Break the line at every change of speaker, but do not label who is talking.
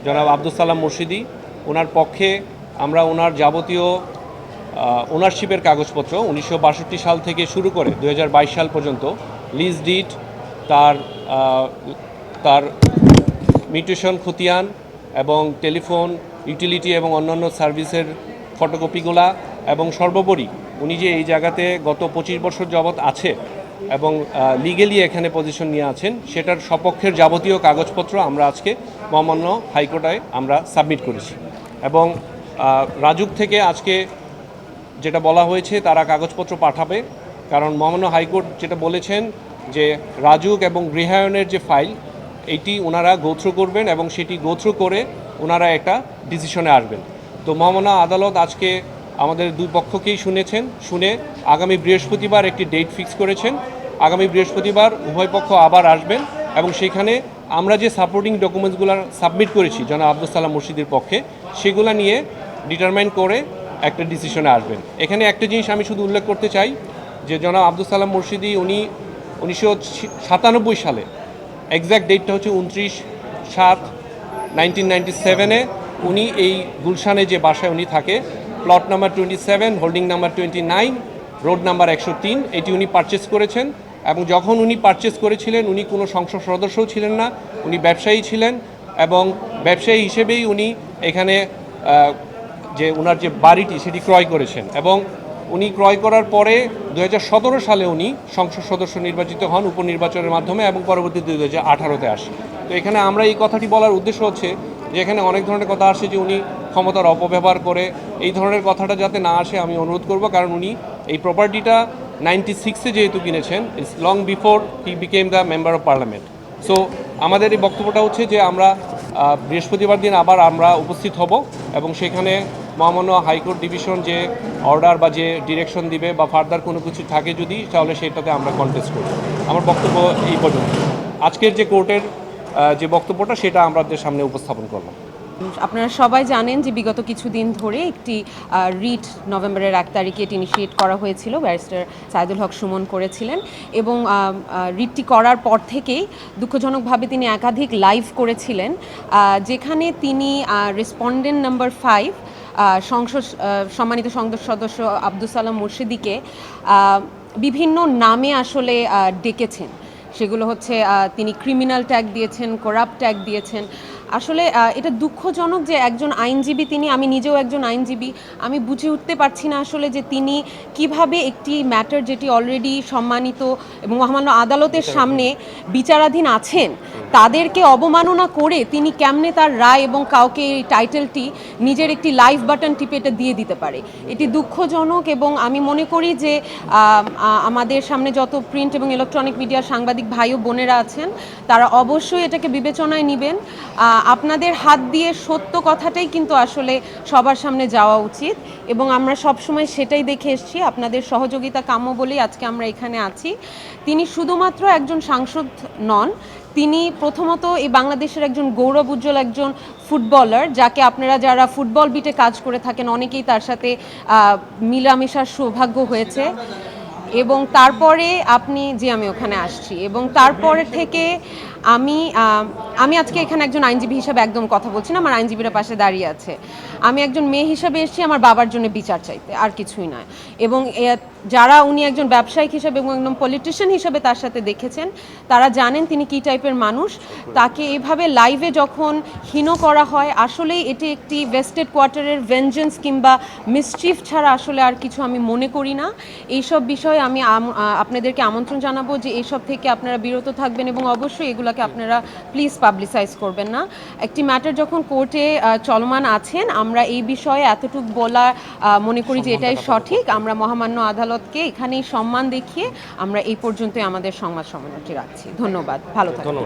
জনাব আব্দুস সালাম মুর্শিদি। ওনার পক্ষে আমরা ওনার যাবতীয় ওনারশিপের কাগজপত্র 1962 সাল থেকে শুরু করে 2022 সাল পর্যন্ত লিজ ডিড, তার তার মিউটেশন খতিয়ান এবং টেলিফোন, ইউটিলিটি এবং অন্যান্য সার্ভিসের ফটোকপিগুলা, এবং সর্বোপরি উনি যে এই জায়গাতে গত 25 বছর যাবৎ আছে এবং লিগেলি এখানে পজিশন নিয়ে আছেন, সেটার সপক্ষের যাবতীয় কাগজপত্র আমরা আজকে মহামান্য হাইকোর্টে আমরা সাবমিট করেছি। এবং রাজুক থেকে আজকে যেটা বলা হয়েছে তারা কাগজপত্র পাঠাবে, কারণ মহামান্য হাইকোর্ট যেটা বলেছেন যে রাজুক এবং গৃহায়নের যে ফাইল এইটি ওনারা গোথ্রু করবেন এবং সেটি গোথ্রু করে ওনারা একটা ডিসিশনে আসবেন। তো মহামান্য আদালত আজকে আমাদের দুই পক্ষকেই শুনে আগামী বৃহস্পতিবার একটি ডেট ফিক্স করেছেন। আগামী বৃহস্পতিবার উভয় পক্ষ আবার আসবেন এবং সেখানে আমরা যে সাপোর্টিং ডকুমেন্টসগুলো সাবমিট করেছি জনাব আব্দুস সালাম মুর্শিদির পক্ষে, সেগুলো নিয়ে ডিটারমাইন করে একটা ডিসিশনে আসবেন। এখানে একটা জিনিস আমি শুধু উল্লেখ করতে চাই যে জনাব আব্দুস সালাম মুর্শিদি উনি 1997 সালে, এক্স্যাক্ট ডেটটা হচ্ছে 29/7/1997 উনি এই গুলশানে যে বাসায় উনি থাকে, plot number 27, holding number 29, road number 103, এটি উনি পারচেস করেছেন। এবং যখন উনি পারচেস করেছিলেন উনি কোনো সংসদ সদস্যও ছিলেন না, উনি ব্যবসায়ী ছিলেন এবং ব্যবসায়ী হিসেবেই উনি এখানে যে ওনার যে বাড়িটি সেটি ক্রয় করেছেন। এবং উনি ক্রয় করার পরে 2017 সালে উনি সংসদ সদস্য নির্বাচিত হন উপনির্বাচনের মাধ্যমে এবং পরবর্তীতে 2018-তে আসে। তো এখানে আমরা এই কথাটি বলার উদ্দেশ্য হচ্ছে যে এখানে অনেক ধরনের কথা আসে যে উনি ক্ষমতার অপব্যবহার করে, এই ধরনের কথাটা যাতে না আসে আমি অনুরোধ করব, কারণ উনি এই প্রপার্টিটা 96-এ যেহেতু কিনেছেন, it's long before he became the member of parliament. So আমাদের এই বক্তব্যটা হচ্ছে যে আমরা বৃহস্পতিবার দিন আবার আমরা উপস্থিত হব এবং সেখানে মহামান্য হাইকোর্ট ডিভিশন যে অর্ডার বা যে ডিরেকশন দিবে বা ফার্দার কোনো কিছু থাকে যদি, তাহলে সেটাতে আমরা কন্টেস্ট করব। আমার বক্তব্য এই পর্যন্ত। আজকের যে কোর্টের যে বক্তব্যটা সেটা আমাদের সামনে উপস্থাপন করলাম।
আপনারা সবাই জানেন যে বিগত কিছুদিন ধরে একটি রিট নভেম্বরের 1 তারিখে এটি ইনিশিয়েট করা হয়েছিল, ব্যারিস্টার সাইদুল হক সুমন করেছিলেন এবং রিটটি করার পর থেকেই দুঃখজনকভাবে তিনি একাধিক লাইভ করেছিলেন, যেখানে তিনি রেসপন্ডেন্ট নাম্বার 5 সম্মানিত সংসদ সদস্য আব্দুস সালাম মুর্শিদিকে বিভিন্ন নামে আসলে ডেকেছেন। সেগুলো হচ্ছে তিনি ক্রিমিনাল ট্যাগ দিয়েছেন, করাপ্ট ট্যাগ দিয়েছেন। আসলে এটা দুঃখজনক যে একজন আইনজীবী, আমি নিজেও একজন আইনজীবী, আমি বুঝে উঠতে পারছি না আসলে যে তিনি কিভাবে একটি ম্যাটার যেটি অলরেডি সম্মানিত এবং মহামান্য আদালতের সামনে বিচারাধীন আছেন তাদেরকে অবমাননা করে তিনি কেমনে তার রায় এবং কাউকে এই টাইটেলটি নিজের একটি লাইভ বাটন টিপে এটা দিয়ে দিতে পারে। এটি দুঃখজনক এবং আমি মনে করি যে আমাদের সামনে যত প্রিন্ট এবং ইলেকট্রনিক মিডিয়ার সাংবাদিক ভাই ও বোনেরা আছেন তারা অবশ্যই এটাকে বিবেচনায় নেবেন। আপনাদের হাত দিয়ে সত্য কথাটাই কিন্তু আসলে সবার সামনে যাওয়া উচিত এবং আমরা সবসময় সেটাই দেখে এসেছি। আপনাদের সহযোগিতা কাম্য বলেই আজকে আমরা এখানে আছি। তিনি শুধুমাত্র একজন সাংসদ নন, তিনি প্রথমত এই বাংলাদেশের একজন গৌরব উজ্জ্বল একজন ফুটবলার, যাকে আপনারা যারা ফুটবল বিটে কাজ করে থাকেন অনেকেই তার সাথে মিলামেশার সৌভাগ্য হয়েছে। এবং তারপরে আমি ওখানে আসছি এবং তারপরে থেকে আমি আজকে এখানে একজন আইনজীবী হিসাবে একদম কথা বলছি না, আমার আইনজীবীরা পাশে দাঁড়িয়ে আছে। আমি একজন মেয়ে হিসাবে এসেছি আমার বাবার জন্য বিচার চাইতে, আর কিছুই নয়। এবং যারা উনি একজন ব্যবসায়িক হিসাবে এবং একদম পলিটিশিয়ান হিসাবে তার সাথে দেখেছেন তারা জানেন তিনি কী টাইপের মানুষ। তাকে এভাবে লাইভে যখন হীন করা হয়, আসলেই এটি একটি ভেস্টেড কোয়ার্টারের ভেঞ্জেন্স কিংবা মিসচিফ ছাড়া আসলে আর কিছু আমি মনে করি না। এইসব বিষয়ে আমি আপনাদেরকে আমন্ত্রণ জানাবো যে এইসব থেকে আপনারা বিরত থাকবেন এবং অবশ্যই এগুলোকে আপনারা প্লিজ পাবলিসাইজ করবেন না। একটি ম্যাটার যখন কোর্টে চলমান আছেন, আমরা এই বিষয়ে এতটুকু বলা মনে করি যে এটাই সঠিক। আমরা মহামান্য আদালতকে এখানেই সম্মান দেখিয়ে আমরা এই পর্যন্তই আমাদের সংবাদ সম্মেলনটি রাখছি। ধন্যবাদ, ভালো থাকুন।